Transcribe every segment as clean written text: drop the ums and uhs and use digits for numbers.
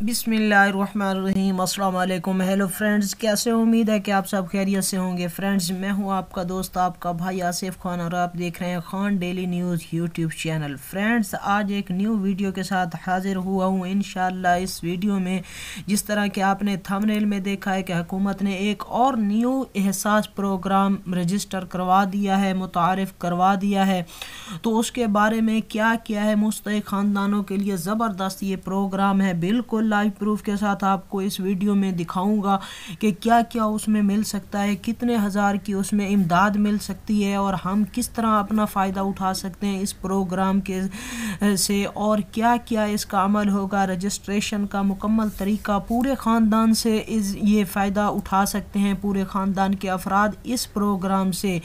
बिस्मिल्लाहिर्रहमानिर्रहीम। अस्सलाम वालेकुम। हेलो फ्रेंड्स, कैसे हो? उम्मीद है कि आप सब खैरियत से होंगे। फ्रेंड्स, मैं हूं आपका दोस्त, आपका भाई आसिफ खान, और आप देख रहे हैं Khan daily news YouTube channel. Friends, आज एक न्यू वीडियो के साथ हाजिर हुआ हूं। इंशाल्लाह इस वीडियो में जिस तरह कि आपने थंबनेल में देखा है कि हुकूमत ने एक और न्यू एहसास प्रोग्राम रजिस्टर करवा दिया है, मुतारिफ करवा दिया है, तो उसके बारे में क्या क्या है मुस्तहिक ख़ानदानों के लिए ज़बरदस्त ये प्रोग्राम है। बिल्कुल लाइव प्रूफ के साथ आपको इस वीडियो में दिखाऊंगा कि क्या क्या उसमें मिल सकता है, कितने हज़ार की उसमें इमदाद मिल सकती है, और हम किस तरह अपना फ़ायदा उठा सकते हैं इस प्रोग्राम के से, और क्या क्या इसका अमल होगा, रजिस्ट्रेशन का मुकम्मल तरीका, पूरे ख़ानदान से ये फ़ायदा उठा सकते हैं पूरे ख़ानदान के अफराद इस प्रोग्राम से।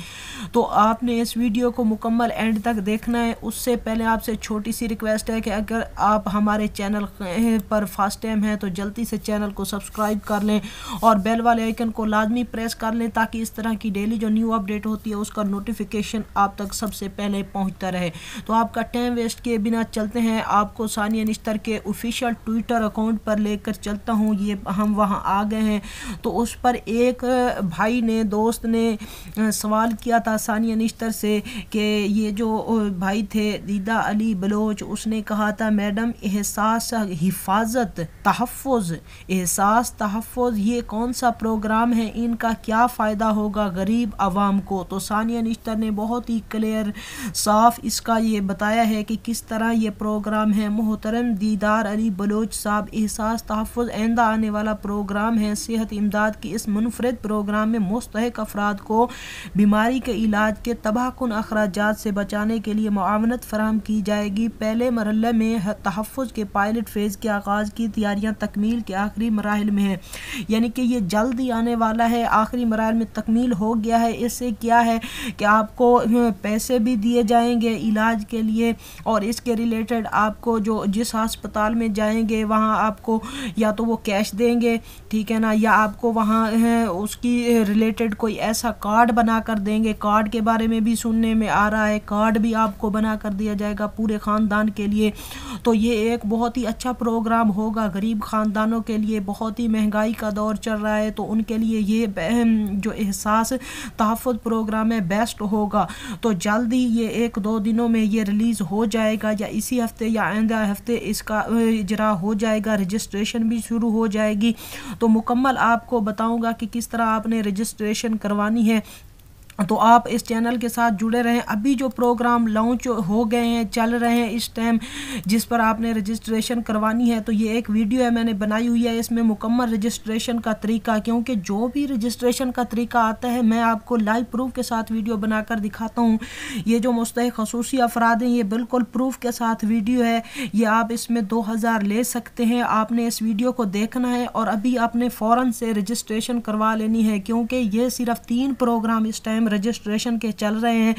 तो आपने इस वीडियो को मुकम्मल एंड तक देखना है। उससे पहले आपसे छोटी सी रिक्वेस्ट है कि अगर आप हमारे चैनल पर फर्स्ट टाइम हैं तो जल्दी से चैनल को सब्सक्राइब कर लें और बेल वाले आइकन को लाजमी प्रेस कर लें, ताकि इस तरह की डेली जो न्यू अपडेट होती है उसका नोटिफिकेशन आप तक सबसे पहले पहुंचता रहे। तो आपका टाइम वेस्ट किए बिना चलते हैं, आपको सानिया निश्तर के ऑफिशियल ट्विटर अकाउंट पर लेकर चलता हूं। ये हम वहां आ गए हैं, तो उस पर एक भाई ने, दोस्त ने सवाल किया था सानिया निश्तर से कि ये जो भाई थे दीदा अली बलोच, उसने कहा था मैडम एहसास हिफाजत तहफ़्फ़ुज़, एहसास तहफ़्फ़ुज़ ये कौन सा प्रोग्राम है, इनका क्या फ़ायदा होगा गरीब आवाम को। तो सानिया निश्तर ने बहुत ही क्लियर साफ इसका ये बताया है कि किस तरह ये प्रोग्राम है। मोहतरम दीदार अली बलोच साहब, एहसास तहफ़्फ़ुज़ आइंदा आने वाला प्रोग्राम है। सेहत इमदाद की इस मुनफरद प्रोग्राम में मुस्तहिक अफराद को बीमारी के इलाज के तबाहकुन अखराजात से बचाने के लिए मुआवनत फराहम की जाएगी। पहले मरहले में तहफ़्फ़ुज़ के पायलट फेज़ के आगाज़ की तैयारियां तकमील के आखिरी मराहिल में हैं, यानी कि ये जल्द ही आने वाला है, आखिरी मराहिल में तकमील हो गया है। इससे क्या है कि आपको पैसे भी दिए जाएंगे इलाज के लिए, और इसके रिलेटेड आपको जो जिस अस्पताल में जाएंगे वहाँ आपको या तो वो कैश देंगे, ठीक है ना, या आपको वहाँ उसकी रिलेटेड कोई ऐसा कार्ड बना कर देंगे। कार्ड के बारे में भी सुनने में आ रहा है, कार्ड भी आपको बना कर दिया जाएगा पूरे ख़ानदान के लिए। तो ये एक बहुत ही अच्छा प्रोग्राम होगा गरीब ख़ानदानों के लिए। बहुत ही महंगाई का दौर चल रहा है, तो उनके लिए ये जो एहसास तहफ़्फ़ुज़ प्रोग्राम है बेस्ट होगा। तो जल्दी ये 1-2 दिनों में ये रिलीज़ हो जाएगा, या इसी हफ्ते या आइंदा हफ्ते इसका इजरा हो जाएगा, रजिस्ट्रेशन भी शुरू हो जाएगी। तो मुकम्मल आपको बताऊंगा कि किस तरह आपने रजिस्ट्रेशन करवानी है। तो आप इस चैनल के साथ जुड़े रहें। अभी जो प्रोग्राम लॉन्च हो गए हैं, चल रहे हैं इस टाइम, जिस पर आपने रजिस्ट्रेशन करवानी है, तो ये एक वीडियो है मैंने बनाई हुई है, इसमें मुकम्मल रजिस्ट्रेशन का तरीका, क्योंकि जो भी रजिस्ट्रेशन का तरीका आता है मैं आपको लाइव प्रूफ के साथ वीडियो बनाकर दिखाता हूँ। ये जो मुस्तहिक ख़ुसूसी अफराद हैं, ये बिल्कुल प्रूफ के साथ वीडियो है। ये आप इसमें 2000 ले सकते हैं। आपने इस वीडियो को देखना है और अभी आपने फ़ौरन से रजिस्ट्रेशन करवा लेनी है, क्योंकि ये सिर्फ 3 प्रोग्राम इस टाइम रजिस्ट्रेशन के चल रहे हैं।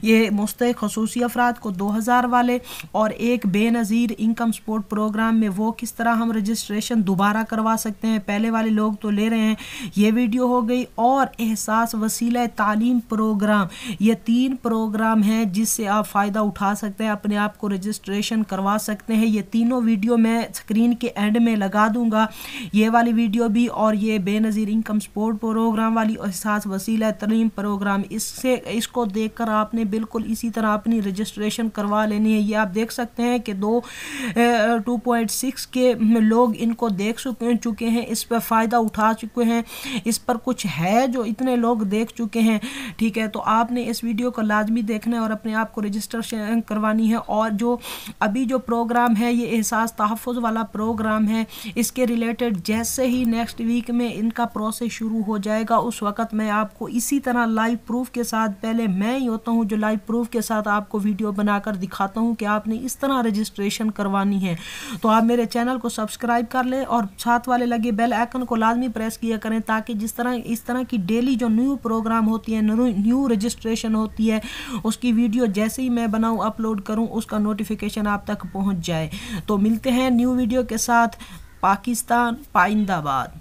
ये मुस्तहिक ख़ुसूसी अफराद को 2000 वाले, और एक बेनज़ीर इनकम सपोर्ट प्रोग्राम में वो किस तरह हम रजिस्ट्रेशन दोबारा करवा सकते हैं, पहले वाले लोग तो ले रहे हैं। ये वीडियो हो गई, और एहसास वसीला तालीम प्रोग्राम, ये 3 प्रोग्राम हैं जिससे आप फ़ायदा उठा सकते हैं, अपने आप को रजिस्ट्रेशन करवा सकते हैं। ये तीनों वीडियो मैं स्क्रीन के एंड में लगा दूंगा, ये वाली वीडियो भी, और ये बेनज़ीर इनकम सपोर्ट प्रोग्राम वाली, एहसास वसीला तालीम प्रोग्राम। इसको देखकर आपने बिल्कुल इसी तरह अपनी रजिस्ट्रेशन करवा लेनी है। ये आप देख सकते हैं कि 2.6 के लोग इनको देख चुके हैं, इस पर फ़ायदा उठा चुके हैं। इस पर कुछ है जो इतने लोग देख चुके हैं, ठीक है। तो आपने इस वीडियो को लाजमी देखना है और अपने आप को रजिस्ट्रेशन करवानी है। और जो अभी जो प्रोग्राम है ये एहसास तहफ़्फ़ुज़ वाला प्रोग्राम है, इसके रिलेटेड जैसे ही नेक्स्ट वीक में इनका प्रोसेस शुरू हो जाएगा, उस वक़्त मैं आपको इसी तरह लाइव प्रूफ के साथ, पहले मैं ही होता हूं जो लाइव प्रूफ के साथ आपको वीडियो बनाकर दिखाता हूं कि आपने इस तरह रजिस्ट्रेशन करवानी है। तो आप मेरे चैनल को सब्सक्राइब कर लें और साथ वाले लगे बेल आइकन को लाजमी प्रेस किया करें, ताकि इस तरह की डेली जो न्यू प्रोग्राम होती है, न्यू रजिस्ट्रेशन होती है, उसकी वीडियो जैसे ही मैं बनाऊँ, अपलोड करूँ, उसका नोटिफिकेशन आप तक पहुँच जाए। तो मिलते हैं न्यू वीडियो के साथ। पाकिस्तान पाइंदाबाद।